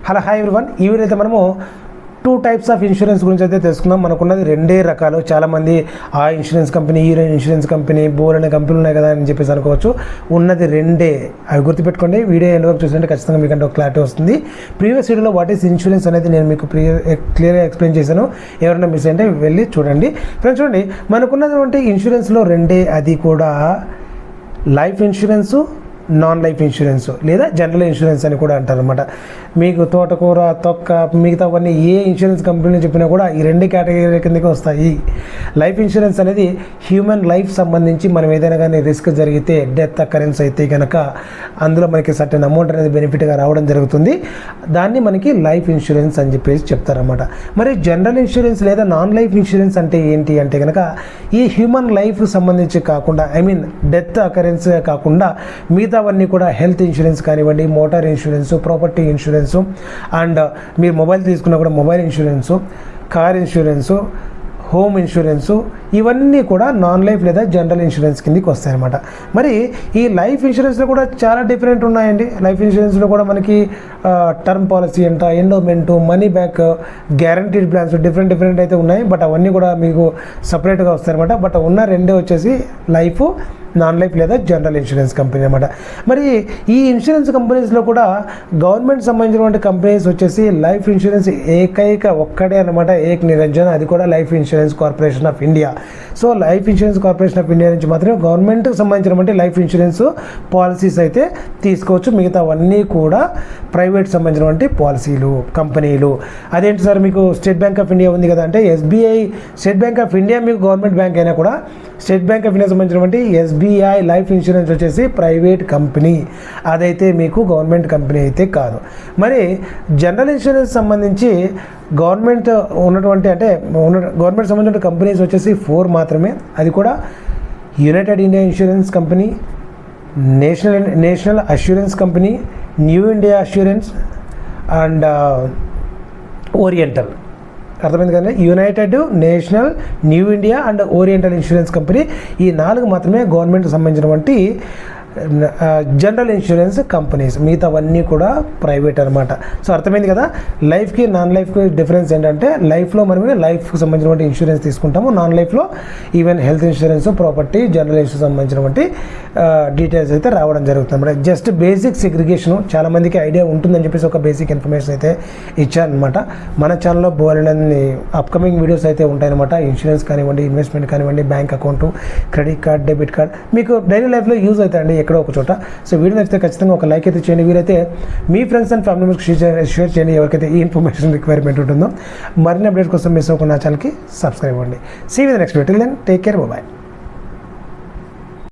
Hello hi everyone. ఈ video అయితే మనము 2 టైప్స్ ఆఫ్ ఇన్సూరెన్స్ గురించి అయితే తెలుసుకుందాం. మనకున్నది 2 రకాలు. చాలామంది ఆ ఇన్సూరెన్స్ కంపెనీ ఈ ఇన్సూరెన్స్ కంపెనీ బోర్ అనే కంపెనీలు ఉన్నాయి కదా అని చెప్పేసి అనుకోవచ్చు. ఉన్నది 2. అవి గుర్తుపెట్టుకోండి. వీడియో ఎండ్ వరకు చూస్తుంటే ఖచ్చితంగా మీకంటే ఒక క్లారిటీ వస్తుంది. ప్రీవియస్ వీడియోలో వాట్ ఈస్ ఇన్సూరెన్స్ అనేది నేను మీకు క్లియర్గా ఎక్స్ప్లెయిన్ చేశాను. ఎవరైనా మిస్ అంటే వెళ్ళి చూడండి. ఫ్రెండ్స్ చూడండి, మనకున్నటువంటి ఇన్సూరెన్స్లో 2. అది కూడా life insurance, non life insurance లేదా జనరల్ ఇన్సూరెన్స్ అని కూడా అంటారు అనమాట. మీకు తోటకూర, తొక్క, మిగతావన్నీ ఏ ఇన్సూరెన్స్ కంపెనీలు చెప్పినా కూడా ఈ 2 కేటగిరీ కిందకి వస్తాయి. లైఫ్ ఇన్సూరెన్స్ అనేది హ్యూమన్ లైఫ్ సంబంధించి మనం ఏదైనా కానీ రిస్క్ జరిగితే, డెత్ అకరెన్స్ అయితే కనుక అందులో మనకి సర్టెన్ అమౌంట్ అనేది బెనిఫిట్గా రావడం జరుగుతుంది. దాన్ని మనకి లైఫ్ ఇన్సూరెన్స్ అని చెప్పేసి చెప్తారన్నమాట. మరి జనరల్ ఇన్సూరెన్స్ లేదా నాన్ లైఫ్ ఇన్సూరెన్స్ అంటే ఏంటి అంటే కనుక ఈ హ్యూమన్ లైఫ్ సంబంధించి కాకుండా డెత్ అకరెన్స్ కాకుండా మిగతావన్నీ కూడా హెల్త్ ఇన్సూరెన్స్ కానివ్వండి, motor insurance, property insurance and మీరు మొబైల్ తీసుకున్నా కూడా mobile insurance, car insurance, home insurance, ఇవన్నీ కూడా నాన్ లైఫ్ లేదా జనరల్ ఇన్సూరెన్స్ కిందకి వస్తాయన్నమాట. మరి ఈ లైఫ్ ఇన్సూరెన్స్లో కూడా చాలా డిఫరెంట్ ఉన్నాయండి. లైఫ్ ఇన్సూరెన్స్లో కూడా మనకి టర్మ్ పాలసీ అంట, endowment, money back, guaranteed plans different అయితే ఉన్నాయి. బట్ అవన్నీ కూడా మీకు సపరేట్గా వస్తాయన్నమాట. బట్ ఉన్న 2 వచ్చేసి లైఫ్, నాన్ లైఫ్ లేదా జనరల్ ఇన్సూరెన్స్ కంపెనీ అనమాట. మరి ఈ ఇన్సూరెన్స్ కంపెనీస్లో కూడా గవర్నమెంట్ సంబంధించినటువంటి కంపెనీస్ వచ్చేసి లైఫ్ ఇన్సూరెన్స్ ఒక్కడే అనమాట, ఏక్ నిరంజన్. అది కూడా life insurance corporation of India. So life insurance corporation of India నుంచి మాత్రమే గవర్నమెంట్కి సంబంధించినటువంటి లైఫ్ ఇన్సూరెన్స్ పాలసీస్ అయితే తీసుకోవచ్చు. మిగతావన్నీ కూడా ప్రైవేట్ సంబంధించినటువంటి పాలసీలు, కంపెనీలు. అదేంటి సార్, మీకు స్టేట్ బ్యాంక్ ఆఫ్ ఇండియా ఉంది కదా అంటే SBI, state bank of India మీకు గవర్నమెంట్ బ్యాంక్ అయినా కూడా స్టేట్ బ్యాంక్ ఆఫ్ ఇండియా సంబంధించినటువంటి ఎస్బీఐ లైఫ్ ఇన్సూరెన్స్ వచ్చేసి ప్రైవేట్ కంపెనీ, అదైతే మీకు గవర్నమెంట్ కంపెనీ అయితే కాదు. మరి జనరల్ ఇన్సూరెన్స్ సంబంధించి గవర్నమెంట్ ఉన్నటువంటి గవర్నమెంట్ సంబంధించిన కంపెనీస్ వచ్చేసి 4 మాత్రమే. అది కూడా United India insurance company, national assurance company, new India assurance and oriental. అర్థమైంది కదా? United, national, new India and oriental insurance company, ఈ 4 మాత్రమే గవర్నమెంట్కి సంబంధించినటువంటి జనరల్ ఇన్సూరెన్స్ కంపెనీస్. మిగతావన్నీ కూడా ప్రైవేట్ అనమాట. సో అర్థమైంది కదా? లైఫ్కి నాన్ లైఫ్కి డిఫరెన్స్ ఏంటంటే లైఫ్లో మనమే లైఫ్కి సంబంధించినటువంటి ఇన్సూరెన్స్ తీసుకుంటాము. నాన్ లైఫ్లో even health insurance, property, general insurance సంబంధించినటువంటి డీటెయిల్స్ అయితే రావడం జరుగుతుంది అనమాట. జస్ట్ బేసిక్ సెగ్రిగేషను చాలామందికి ఐడియా ఉంటుందని చెప్పేసి ఒక బేసిక్ ఇన్ఫర్మేషన్ అయితే ఇచ్చారనమాట. మన ఛానల్లో బోలెడన్ని అప్కమింగ్ వీడియోస్ అయితే ఉంటాయన్నమాట. ఇన్సూరెన్స్ కానివ్వండి, ఇన్వెస్ట్మెంట్ కానివ్వండి, bank account, credit card, debit card మీకు డైలీ లైఫ్లో యూజ్ అవుతాయండి ఎక్కడో ఒక చోట. సో వీడియో నచ్చితే ఖచ్చితంగా ఒక లైక్ అయితే చేయండి. వీరైతే మీ ఫ్రెండ్స్ అండ్ ఫ్యామిలీ మెంబర్స్కి షేర్ చేయండి ఎవరికైతే ఈ ఇన్ఫర్మేషన్ రిక్వైర్మెంట్ ఉంటుందో. మరిన్ని అప్డేట్స్ కోసం మిస్ అవ్వకుండా నా ఛానల్కి సబ్స్క్రైబ్ అవ్వండి. See with next video. Till then take care, bye.